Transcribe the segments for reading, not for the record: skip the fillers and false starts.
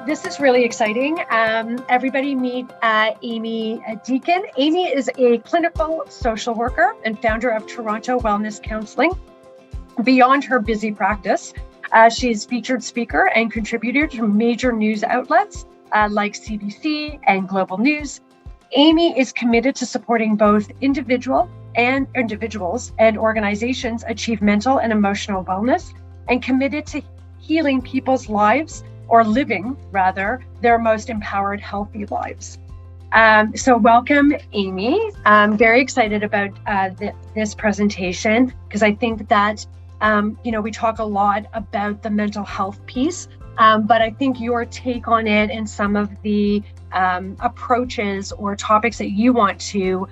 This is really exciting. Everybody meet Amy Deacon. Amy is a clinical social worker and founder of Toronto Wellness Counseling. Beyond her busy practice, she's featured speaker and contributor to major news outlets like CBC and Global News. Amy is committed to supporting both individuals and organizations achieve mental and emotional wellness, and committed to healing people's lives, or living rather, their most empowered, healthy lives. So welcome, Amy. I'm very excited about this presentation because I think that, we talk a lot about the mental health piece, but I think your take on it and some of the approaches or topics that you want to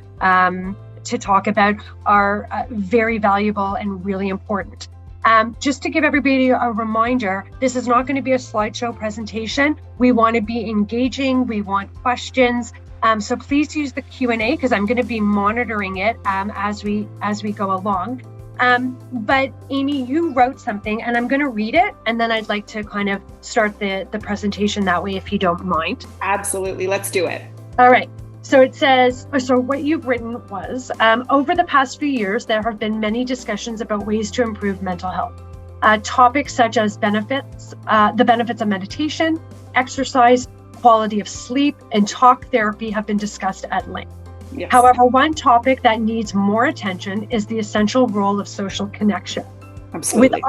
talk about are very valuable and really important. Just to give everybody a reminder, this is not going to be a slideshow presentation. We want to be engaging. We want questions. So please use the Q&A because I'm going to be monitoring it as we go along. But Amy, you wrote something and I'm going to read it, and then I'd like to kind of start the presentation that way, if you don't mind. Absolutely. Let's do it. All right. So it says, so what you've written was, over the past few years, there have been many discussions about ways to improve mental health. Topics such as the benefits of meditation, exercise, quality of sleep, and talk therapy have been discussed at length. Yes. However, one topic that needs more attention is the essential role of social connection. Absolutely.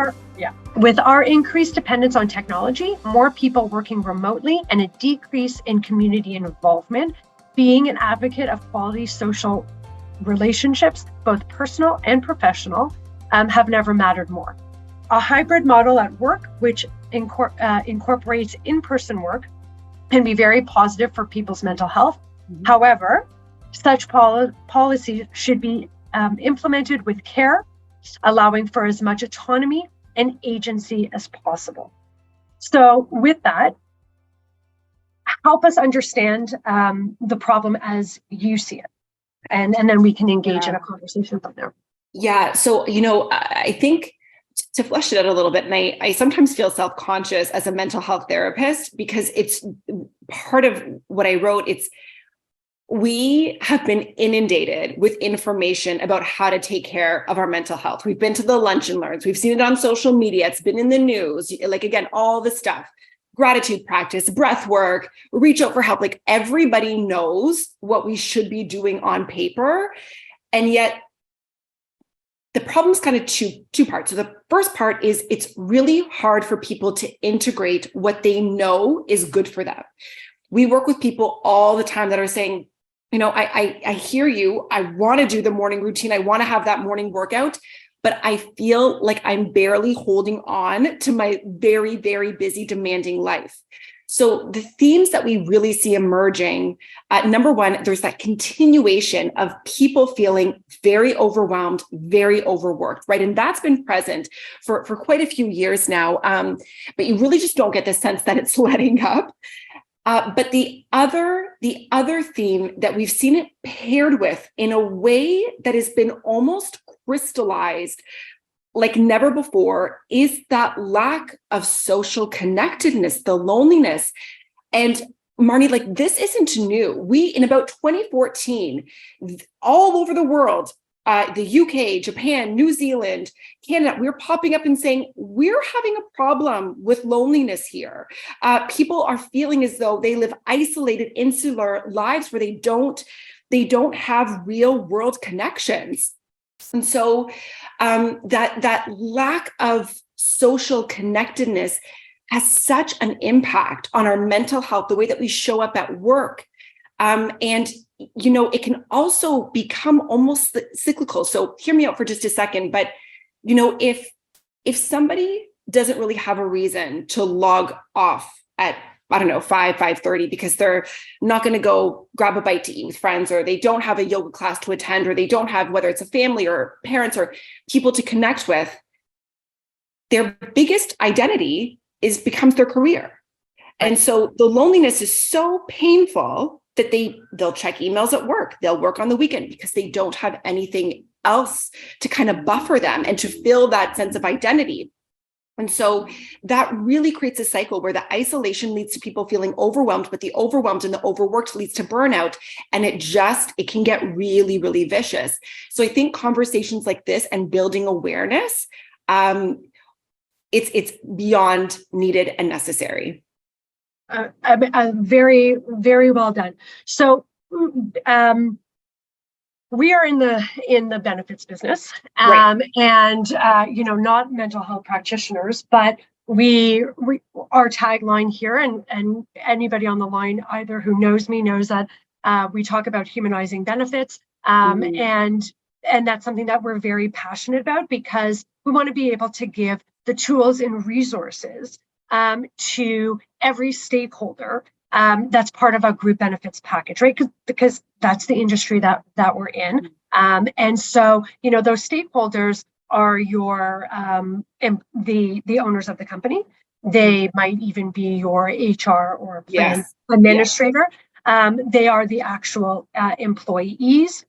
With our increased dependence on technology, more people working remotely, and a decrease in community involvement, being an advocate of quality social relationships, both personal and professional, have never mattered more. A hybrid model at work, which incorporates in-person work, can be very positive for people's mental health. Mm-hmm. However, such policies should be implemented with care, allowing for as much autonomy and agency as possible. So with that, help us understand the problem as you see it, and then we can engage in a conversation from there. Yeah. So, I think to flesh it out a little bit, and I sometimes feel self-conscious as a mental health therapist because it's part of what I wrote. We have been inundated with information about how to take care of our mental health. We've been to the lunch and learns. We've seen it on social media. It's been in the news. Like, again, all the stuff. Gratitude practice, breath work, reach out for help. Like, everybody knows what we should be doing on paper. And yet the problem's kind of two parts. So the first part is it's really hard for people to integrate what they know is good for them. We work with people all the time that are saying, I hear you. I want to do the morning routine. I want to have that morning workout, but I feel like I'm barely holding on to my very, very busy, demanding life. So the themes that we really see emerging, number one, there's that continuation of people feeling very overwhelmed, very overworked, right? And that's been present for quite a few years now. But you really just don't get the sense that it's letting up. But the other theme that we've seen it paired with in a way that has been almost crystallized like never before is that lack of social connectedness, the loneliness. And Marnie, like, this isn't new. We, in about 2014, all over the world, the UK, Japan, New Zealand, Canada, we're popping up and saying, we're having a problem with loneliness here. People are feeling as though they live isolated, insular lives where they don't have real world connections. And so that lack of social connectedness has such an impact on our mental health, the way that we show up at work. And it can also become almost cyclical. So hear me out for just a second. But, if somebody doesn't really have a reason to log off at, 5:30, because they're not going to go grab a bite to eat with friends, or they don't have a yoga class to attend, or they don't have, whether it's a family or parents or people to connect with, their biggest identity becomes their career. And so the loneliness is so painful that they'll check emails at work. They'll work on the weekend because they don't have anything else to kind of buffer them and to fill that sense of identity. And so that really creates a cycle where the isolation leads to people feeling overwhelmed, but the overwhelmed and the overworked leads to burnout. And it can get really, really vicious. So I think conversations like this and building awareness, it's beyond needed and necessary. Very, very well done. So, we are in the benefits business, Right. and not mental health practitioners, but we our tagline here, and anybody on the line either who knows me knows that we talk about humanizing benefits, and that's something that we're very passionate about, because we want to be able to give the tools and resources to every stakeholder that's part of a group benefits package, right? Because that's the industry that we're in. And so, those stakeholders are your the owners of the company. They might even be your HR or plan administrator. They are the actual employees.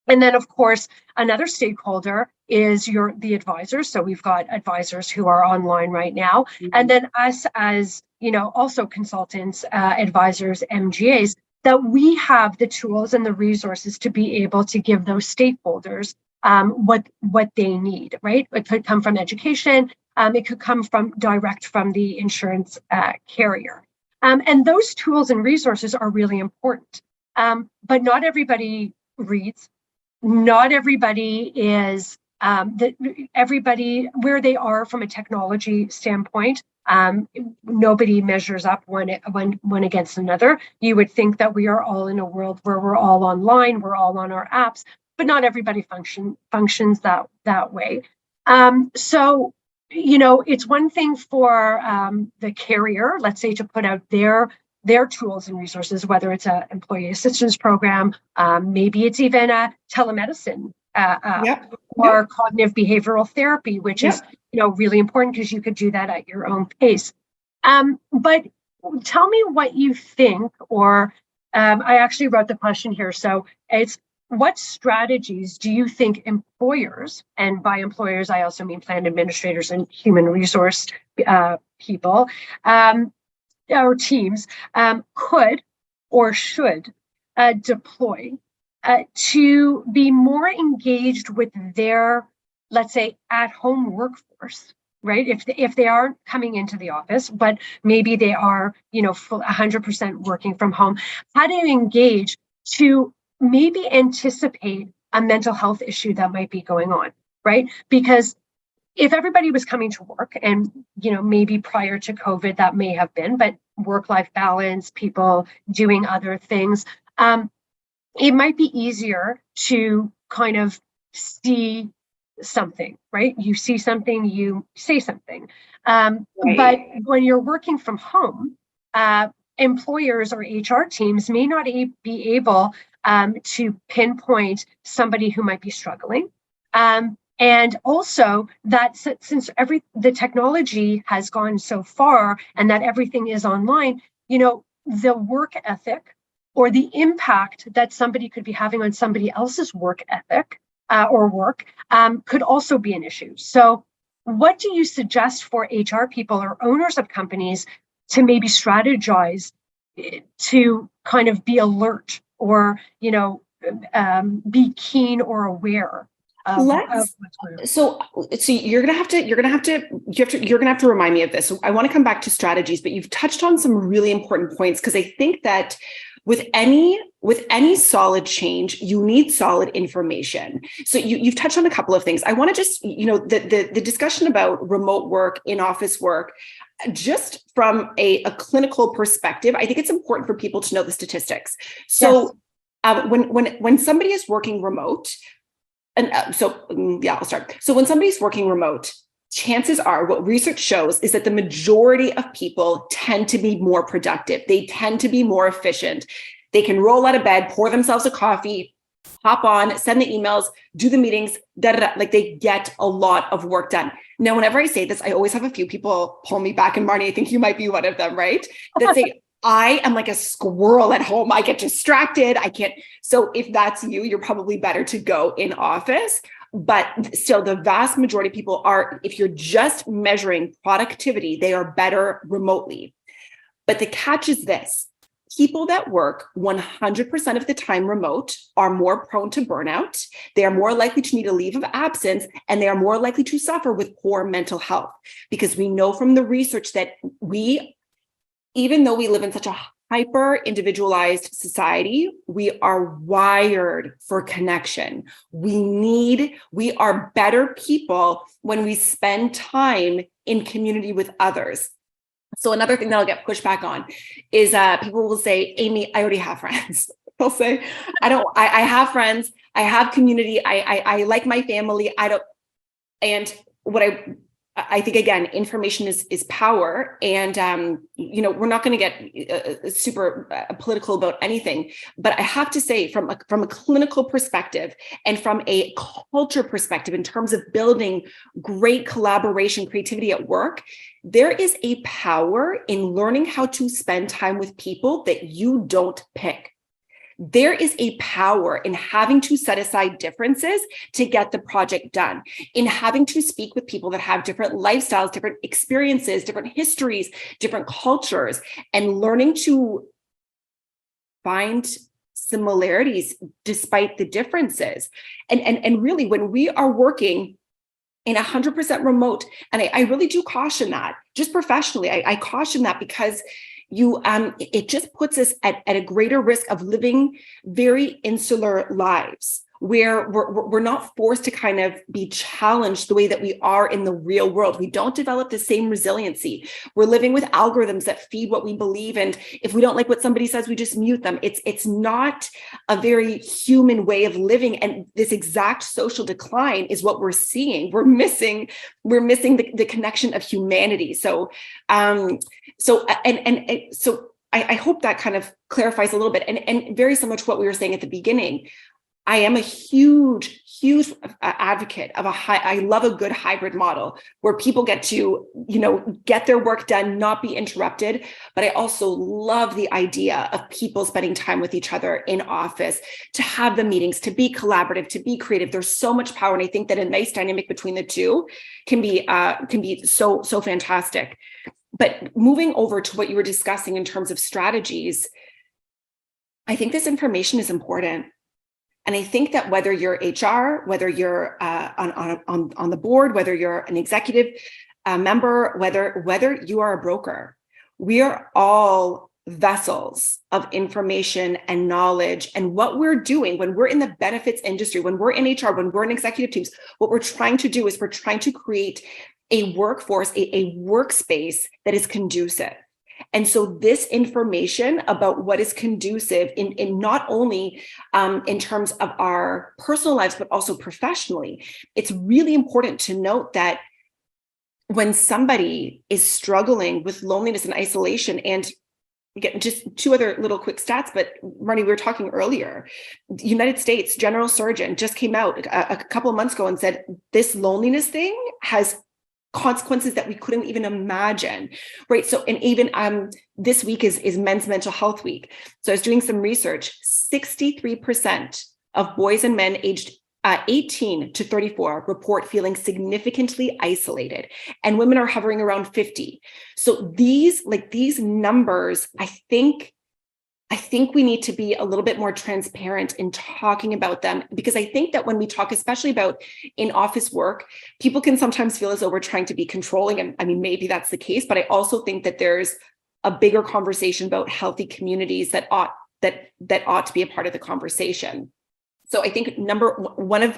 And then, of course, another stakeholder is the advisors. So we've got advisors who are online right now. And then us as, also consultants, advisors, MGAs, that we have the tools and the resources to be able to give those stakeholders what they need, right? It could come from education. It could come direct from the insurance carrier. And those tools and resources are really important. But not everybody reads. Not everybody is everybody where they are from a technology standpoint. Nobody measures up one against another. You would think that we are all in a world where we're all online, we're all on our apps, but not everybody functions that way. So, it's one thing for the carrier, let's say, to put out their tools and resources, whether it's an employee assistance program, maybe it's even a telemedicine or cognitive behavioral therapy, which is really important because you could do that at your own pace. But tell me what you think, or I actually wrote the question here. So it's, what strategies do you think employers, and by employers I also mean plan administrators and human resource people, our teams could or should deploy to be more engaged with their, let's say, at-home workforce, right? If they aren't coming into the office, but maybe they are, 100% working from home, how do you engage to maybe anticipate a mental health issue that might be going on, right? Because if everybody was coming to work, and maybe prior to COVID that may have been, but work-life balance, people doing other things, it might be easier to kind of see something, right? You see something, you say something. But when you're working from home, employers or HR teams may not be able to pinpoint somebody who might be struggling. And also that since the technology has gone so far and that everything is online, the work ethic or the impact that somebody could be having on somebody else's work ethic or work could also be an issue. So what do you suggest for HR people or owners of companies to maybe strategize to kind of be alert or, be keen or aware? So you're gonna have to remind me of this. So I want to come back to strategies, but you've touched on some really important points, because I think that with any solid change, you need solid information. So you've touched on a couple of things. I want to just, the discussion about remote work, in-office work, just from a clinical perspective, I think it's important for people to know the statistics. So when somebody is working remote, I'll start. So when somebody's working remote, chances are, what research shows is that the majority of people tend to be more productive. They tend to be more efficient. They can roll out of bed, pour themselves a coffee, hop on, send the emails, do the meetings, like they get a lot of work done. Now, whenever I say this, I always have a few people pull me back, and Marnie, I think you might be one of them, right? That say, I am like a squirrel at home. I get distracted. I can't. So if that's you, you're probably better to go in office. But still, the vast majority of people are, if you're just measuring productivity, they are better remotely. But the catch is this: people that work 100% of the time remote are more prone to burnout. They are more likely to need a leave of absence, and they are more likely to suffer with poor mental health. Because we know from the research that even though we live in such a hyper individualized society, we are wired for connection. We are better people when we spend time in community with others. So another thing that I'll get pushback on is people will say, Amy, I already have friends. They'll say, I have friends, I have community, I like my family, and what I think, again, information is power. And, we're not going to get super political about anything, but I have to say from a clinical perspective and from a culture perspective, in terms of building great collaboration, creativity at work, there is a power in learning how to spend time with people that you don't pick. There is a power in having to set aside differences to get the project done, in having to speak with people that have different lifestyles, different experiences, different histories, different cultures, and learning to find similarities despite the differences. And really, when we are working in 100% remote, and I really do caution that, just professionally, I caution that, because it just puts us at a greater risk of living very insular lives, where we're not forced to kind of be challenged the way that we are in the real world. We don't develop the same resiliency. We're living with algorithms that feed what we believe, and if we don't like what somebody says, we just mute them. It's not a very human way of living, and this exact social decline is what we're seeing. We're missing the connection of humanity. So I hope that kind of clarifies a little bit, and very similar to what we were saying at the beginning. I am a huge advocate of I love a good hybrid model where people get to, get their work done, not be interrupted. But I also love the idea of people spending time with each other in office, to have the meetings, to be collaborative, to be creative. There's so much power. And I think that a nice dynamic between the two can be so fantastic. But moving over to what you were discussing in terms of strategies, I think this information is important. And I think that whether you're HR, whether you're on the board, whether you're an executive member, whether you are a broker, we are all vessels of information and knowledge. And what we're doing when we're in the benefits industry, when we're in HR, when we're in executive teams, what we're trying to do is we're trying to create a workforce, a workspace that is conducive. And so this information about what is conducive in not only in terms of our personal lives, but also professionally, it's really important to note that when somebody is struggling with loneliness and isolation, and again, just two other little quick stats, but Marnie, we were talking earlier, the United States General Surgeon just came out a couple of months ago and said this loneliness thing has consequences that we couldn't even imagine, right? So, and even this week is Men's Mental Health Week. So I was doing some research. 63% of boys and men aged 18 to 34 report feeling significantly isolated, and women are hovering around 50. So these numbers, I think we need to be a little bit more transparent in talking about them, because I think that when we talk, especially about in-office work, people can sometimes feel as though we're trying to be controlling. And I mean, maybe that's the case, but I also think that there's a bigger conversation about healthy communities that ought to be a part of the conversation. So I think one of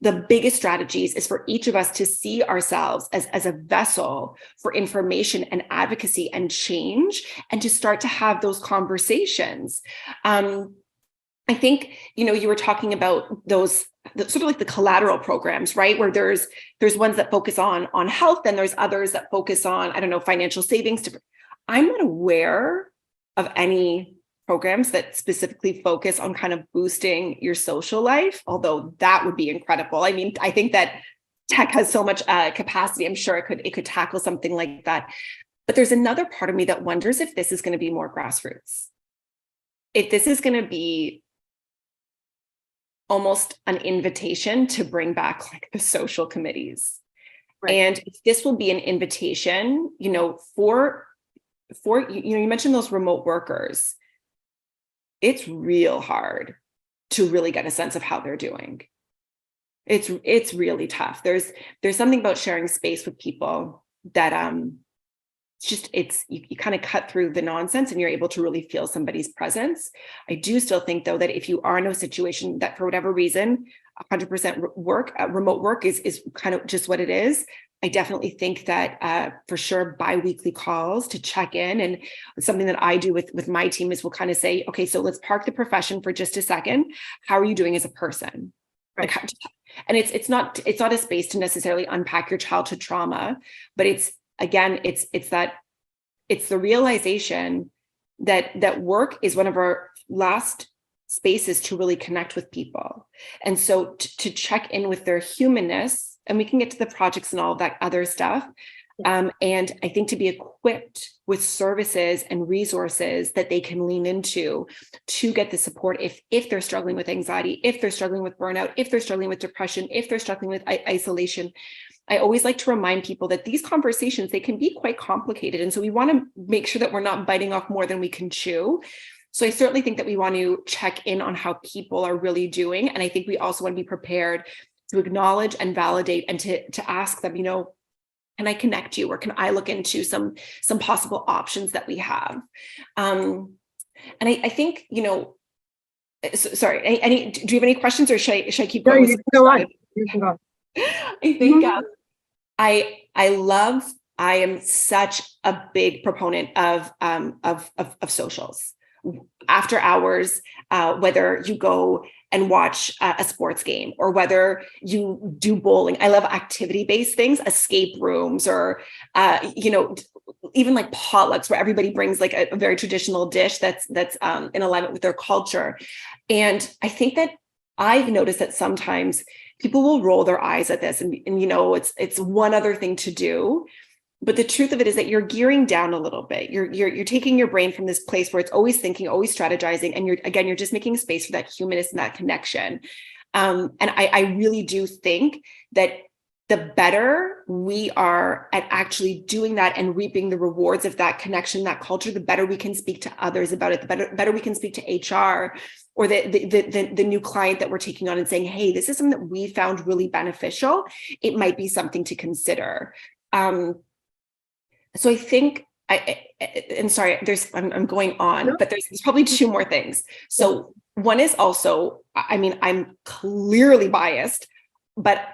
the biggest strategies is for each of us to see ourselves as a vessel for information and advocacy and change, and to start to have those conversations. I think, you were talking about those sort of like the collateral programs, right? Where there's ones that focus on health, and there's others that focus on, financial savings. I'm not aware of any programs that specifically focus on kind of boosting your social life, although that would be incredible. I mean, I think that tech has so much capacity. I'm sure it could tackle something like that. But there's another part of me that wonders if this is going to be more grassroots. If this is going to be almost an invitation to bring back like the social committees. Right. And this will be an invitation, for you mentioned those remote workers. It's real hard to really get a sense of how they're doing. It's really tough. There's something about sharing space with people that you kind of cut through the nonsense and you're able to really feel somebody's presence. I do still think though that if you are in a situation that for whatever reason 100% remote work is kind of just what it is, I definitely think that for sure bi-weekly calls to check in, and something that I do with my team is we'll kind of say, okay, so let's park the profession for just a second. How are you doing as a person? Right. And it's not a space to necessarily unpack your childhood trauma, but it's the realization that work is one of our last spaces to really connect with people. And so to check in with their humanness, and we can get to the projects and all of that other stuff. And I think to be equipped with services and resources that they can lean into to get the support if they're struggling with anxiety, if they're struggling with burnout, if they're struggling with depression, if they're struggling with isolation. I always like to remind people that these conversations, they can be quite complicated. And so we want to make sure that we're not biting off more than we can chew. So I certainly think that we want to check in on how people are really doing. And I think we also want to be prepared to acknowledge and validate and to ask them, can I connect you, or can I look into some possible options that we have? And I think, sorry, do you have any questions, or should I keep going? No, you can go on. You can go. I think I am such a big proponent of socials after hours, whether you go and watch a sports game or whether you do bowling. I love activity-based things, escape rooms, or even like potlucks where everybody brings like a very traditional dish that's in alignment with their culture. And I think that I've noticed that sometimes people will roll their eyes at this and it's one other thing to do. But the truth of it is that you're gearing down a little bit. You're taking your brain from this place where it's always thinking, always strategizing. And you're just making space for that humanness and that connection. And I really do think that the better we are at actually doing that and reaping the rewards of that connection, that culture, the better we can speak to others about it, the better we can speak to HR or the new client that we're taking on and saying, hey, this is something that we found really beneficial. It might be something to consider. So I think and sorry, I'm going on, but there's probably two more things. So one is also, I'm clearly biased, but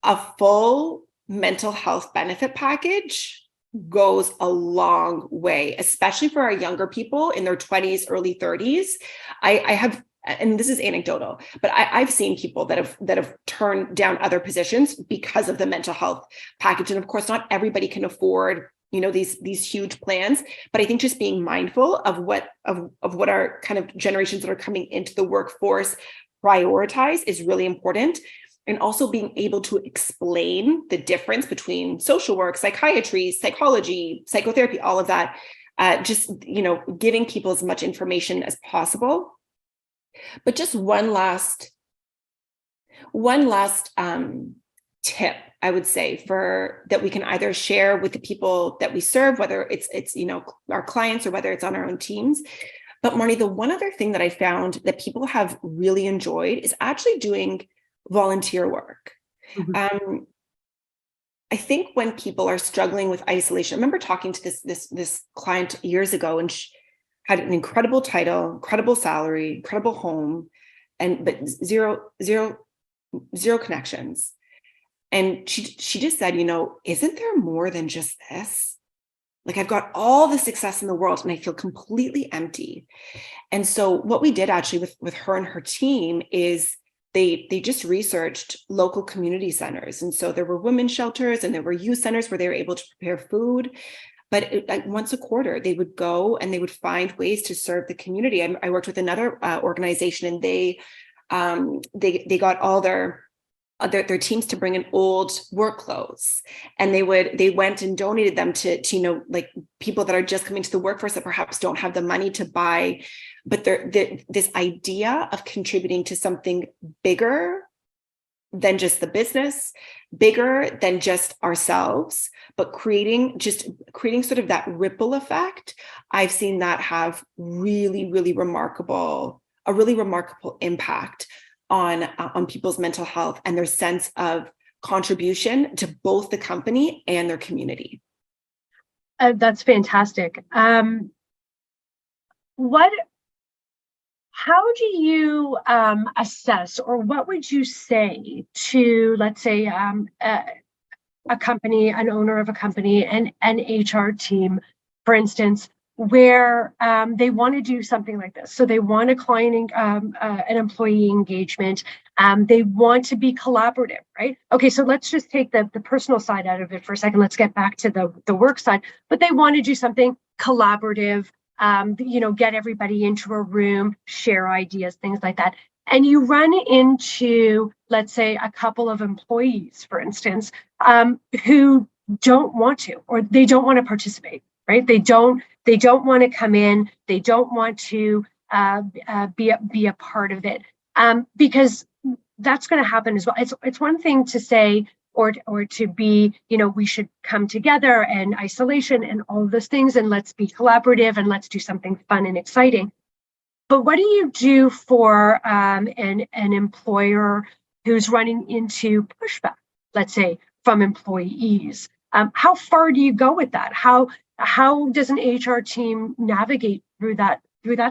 a full mental health benefit package goes a long way, especially for our younger people in their 20s, early 30s. I have, and this is anecdotal, but I've seen people that have turned down other positions because of the mental health package. And of course, not everybody can afford these huge plans, but I think just being mindful of what our kind of generations that are coming into the workforce prioritize is really important. And also being able to explain the difference between social work, psychiatry, psychology, psychotherapy, all of that, just giving people as much information as possible. But just one last tip, I would say, for that we can either share with the people that we serve, whether it's our clients or whether it's on our own teams. But Marnie, the one other thing that I found that people have really enjoyed is actually doing volunteer work. Mm-hmm. I think when people are struggling with isolation, I remember talking to this client years ago, and she had an incredible title, incredible salary, incredible home, but zero connections. And she just said, isn't there more than just this? Like, I've got all the success in the world and I feel completely empty. And so what we did actually with her and her team is they just researched local community centers. And so there were women's shelters and there were youth centers where they were able to prepare food. But once a quarter, they would go and they would find ways to serve the community. I worked with another organization, and they got all their their teams to bring in old work clothes, and they went and donated them to like people that are just coming to the workforce that perhaps don't have the money to buy, but this idea of contributing to something bigger than just the business, bigger than just ourselves, but creating sort of that ripple effect. I've seen that have a really remarkable impact on people's mental health and their sense of contribution to both the company and their community. That's fantastic. How do you assess, or what would you say to, let's say, a company, an owner of a company, and an HR team, for instance, where they want to do something like this? So they want a client, an employee engagement. They want to be collaborative, right? Okay, so let's just take the personal side out of it for a second. Let's get back to the work side. But they want to do something collaborative. Get everybody into a room, share ideas, things like that. And you run into, let's say, a couple of employees, for instance, who don't want to, or they don't want to participate, right? They don't want to come in. They don't want to be a part of it, because that's going to happen as well. It's one thing to say, or to be, we should come together, and isolation and all of those things, and let's be collaborative, and let's do something fun and exciting. But what do you do for an employer who's running into pushback, let's say, from employees? How far do you go with that? How does an HR team navigate through that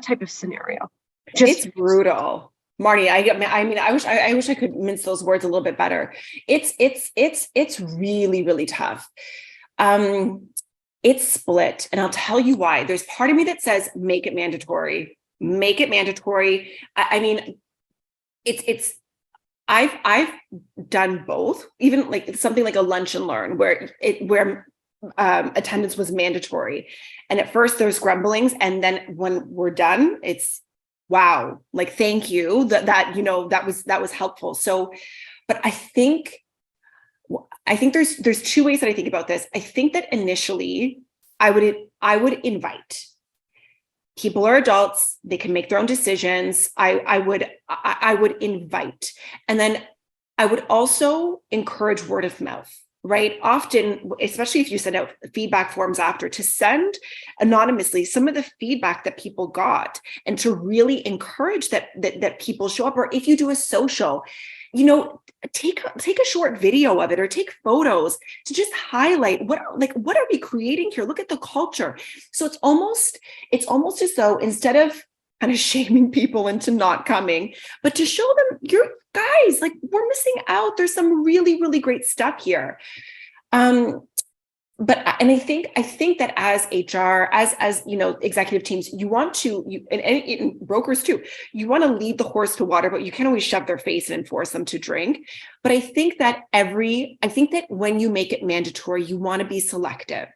type of scenario? It's brutal. Marty, I wish I could mince those words a little bit better. It's really tough. It's split, and I'll tell you why. There's part of me that says make it mandatory. Make it mandatory. I've done both. Even like something like a lunch and learn where attendance was mandatory, and at first there's grumblings, and then when we're done, it's wow, like, thank you, that was helpful. So, but I think there's two ways that I think about this. I think that initially I would invite. People are adults, they can make their own decisions. I would invite. And then I would also encourage word of mouth. Right? Often, especially if you send out feedback forms after, to send anonymously some of the feedback that people got, and to really encourage that people show up. Or if you do a social, take a short video of it, or take photos to just highlight what are we creating here? Look at the culture. So it's almost as though, instead of kind of shaming people into not coming, but to show them, you're guys, like, we're missing out. There's some really great stuff here. I think that as HR, as executive teams, you want to, and brokers too, you want to lead the horse to water, but you can't always shove their face and force them to drink. But I think that when you make it mandatory, you want to be selective.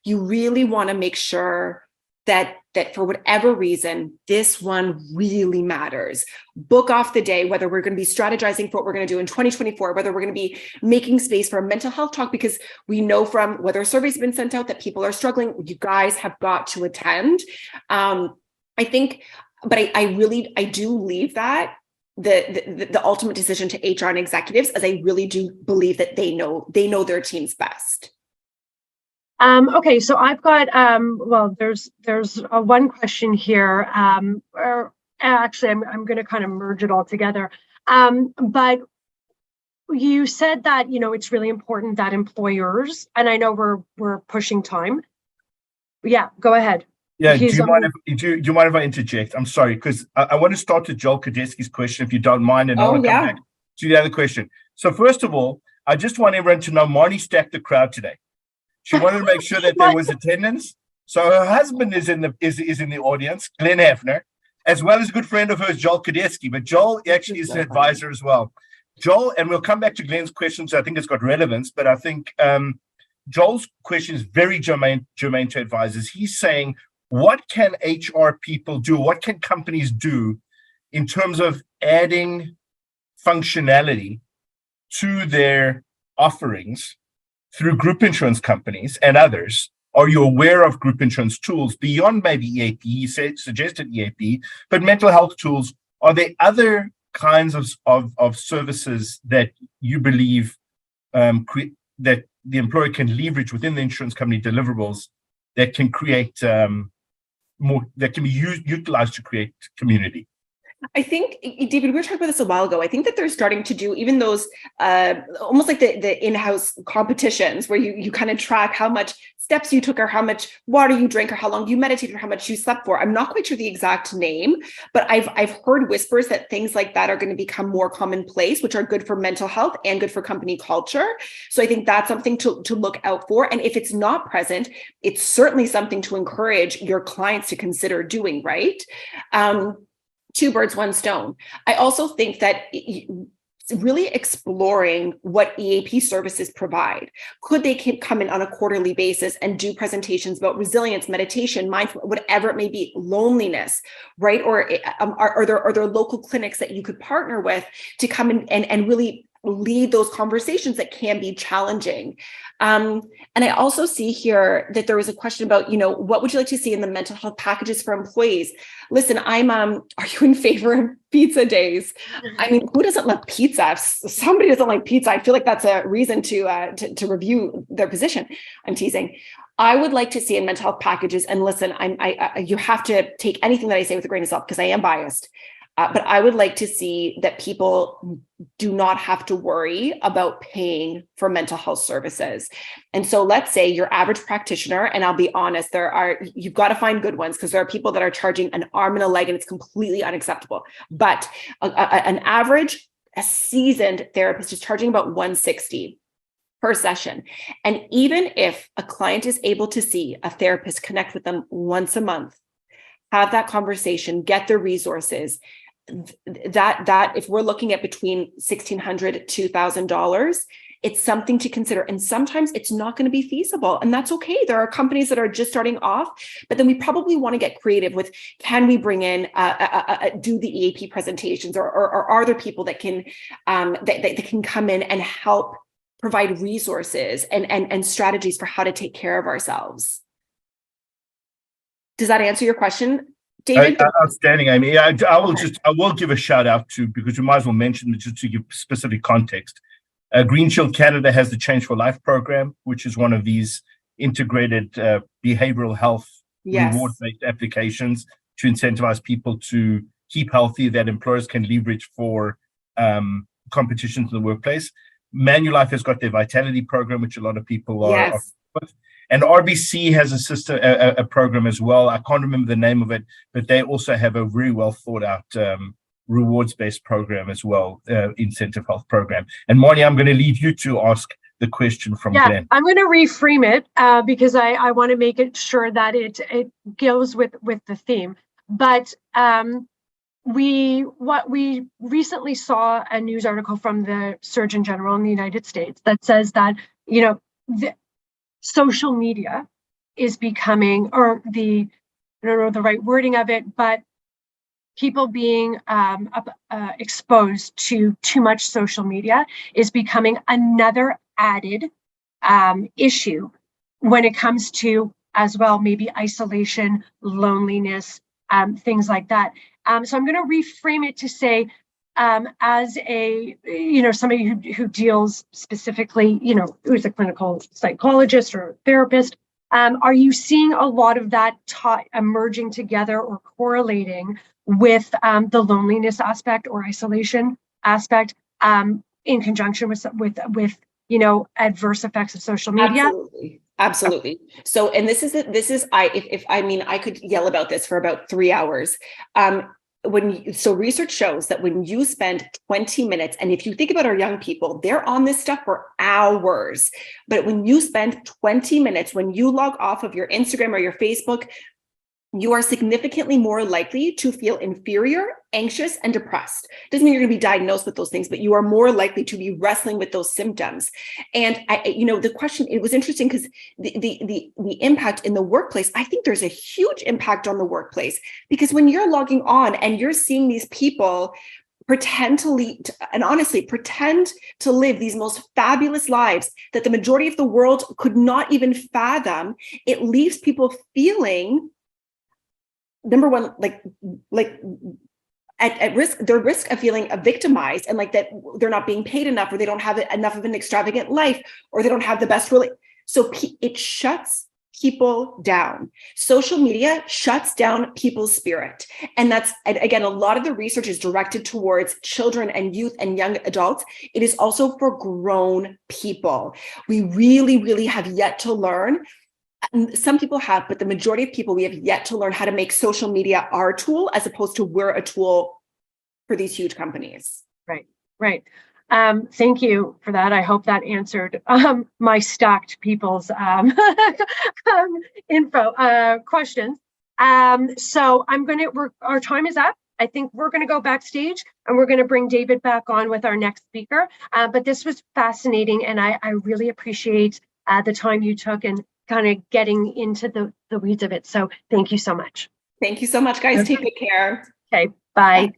You really want to make sure that for whatever reason, this one really matters. Book off the day, whether we're going to be strategizing for what we're going to do in 2024, whether we're going to be making space for a mental health talk, because we know from whether surveys have been sent out that people are struggling. You guys have got to attend. I think, but I do leave that the ultimate decision to HR and executives, as I really do believe that they know their teams best. Okay, so I've got there's one question here, or actually I'm going to kind of merge it all together. But you said that it's really important that employers, and I know we're pushing time. Yeah, go ahead. Yeah, do you mind if I interject? I'm sorry, because I want to start with Joel Kadeski's question, if you don't mind, and I want to come back to the other question. So first of all, I just want everyone to know Marnie stacked the crowd today. She wanted to make sure that there was attendance. So her husband is in the audience, Glenn Hefner, as well as a good friend of hers, Joel Kadeski. But Joel actually is an advisor as well. Joel, and we'll come back to Glenn's questions. I think it's got relevance, but I think Joel's question is very germane to advisors. He's saying, what can HR people do? What can companies do in terms of adding functionality to their offerings through group insurance companies and others? Are you aware of group insurance tools beyond maybe EAP? He suggested EAP, but mental health tools. Are there other kinds of services that you believe that the employer can leverage within the insurance company deliverables that can create more, that can be utilized to create community? I think, David, we were talking about this a while ago. I think that they're starting to do even those almost like the in-house competitions where you kind of track how much steps you took or how much water you drank or how long you meditated or how much you slept for. I'm not quite sure the exact name, but I've heard whispers that things like that are going to become more commonplace, which are good for mental health and good for company culture. So I think that's something to look out for. And if it's not present, it's certainly something to encourage your clients to consider doing, right? Two birds, one stone. I also think that really exploring what EAP services provide. Could they come in on a quarterly basis and do presentations about resilience, meditation, mindfulness, whatever it may be, loneliness, right? Or are there local clinics that you could partner with to come in and really lead those conversations that can be challenging? And I also see here that there was a question about, what would you like to see in the mental health packages for employees? Listen, are you in favor of pizza days? I mean, who doesn't love pizza? If somebody doesn't like pizza, I feel like that's a reason to review their position. I'm teasing. I would like to see in mental health packages, and listen, you have to take anything that I say with a grain of salt because I am biased. But I would like to see that people do not have to worry about paying for mental health services. And so let's say your average practitioner, and I'll be honest, you've got to find good ones because there are people that are charging an arm and a leg and it's completely unacceptable. But a seasoned therapist is charging about $160 per session. And even if a client is able to see a therapist, connect with them once a month, have that conversation, get the resources, that if we're looking at between $1,600 to $2,000, it's something to consider. And sometimes it's not going to be feasible, and that's okay. There are companies that are just starting off, but then we probably want to get creative with, can we bring in do the EAP presentations, or are there people that can that can come in and help provide resources and strategies for how to take care of ourselves? Does that answer your question, David? Outstanding, Amy. I will give a shout out to, because we might as well mention it just to give specific context. Green Shield Canada has the Change for Life program, which is one of these integrated behavioral health reward-based applications to incentivize people to keep healthy that employers can leverage for competitions in the workplace. Manulife has got their Vitality program, which a lot of people are with. And RBC has a program as well. I can't remember the name of it, but they also have a very well thought out rewards-based program as well, incentive health program. And Marnie, I'm going to leave you to ask the question from Glenn. I'm going to reframe it because I want to make it sure that it goes with the theme. But we recently saw a news article from the Surgeon General in the United States that says that, the social media is becoming, or I don't know the right wording of it, but people being exposed to too much social media is becoming another added issue when it comes to, as well, maybe isolation, loneliness, things like that. So I'm going to reframe it to say, as a, somebody who deals specifically, who's a clinical psychologist or therapist, are you seeing a lot of that emerging together or correlating with the loneliness aspect or isolation aspect in conjunction with adverse effects of social media? Absolutely. So, and this is I could yell about this for about 3 hours. Research shows that when you spend 20 minutes, and if you think about our young people, they're on this stuff for hours, but when you spend 20 minutes, when you log off of your Instagram or your Facebook, you are significantly more likely to feel inferior, anxious, and depressed. Doesn't mean you're going to be diagnosed with those things, but you are more likely to be wrestling with those symptoms. And the question, it was interesting because the impact in the workplace, I think there's a huge impact on the workplace, because when you're logging on and you're seeing these people pretend to lead, and honestly, pretend to live these most fabulous lives that the majority of the world could not even fathom, it leaves people feeling, number one, like at risk, they're risk of feeling victimized, and like that they're not being paid enough, or they don't have enough of an extravagant life, or they don't have the best so it shuts people down. Social media shuts down people's spirit. And that's, again, a lot of the research is directed towards children and youth and young adults. It is also for grown people. We really, really have yet to learn. Some people have, but the majority of people, we have yet to learn how to make social media our tool, as opposed to we're a tool for these huge companies. Right. Thank you for that. I hope that answered my stacked people's questions. So our time is up. I think we're going to go backstage, and we're going to bring David back on with our next speaker. But this was fascinating, and I really appreciate the time you took and kind of getting into the weeds of it. So thank you so much. Thank you so much, guys. Take good care. Okay, bye.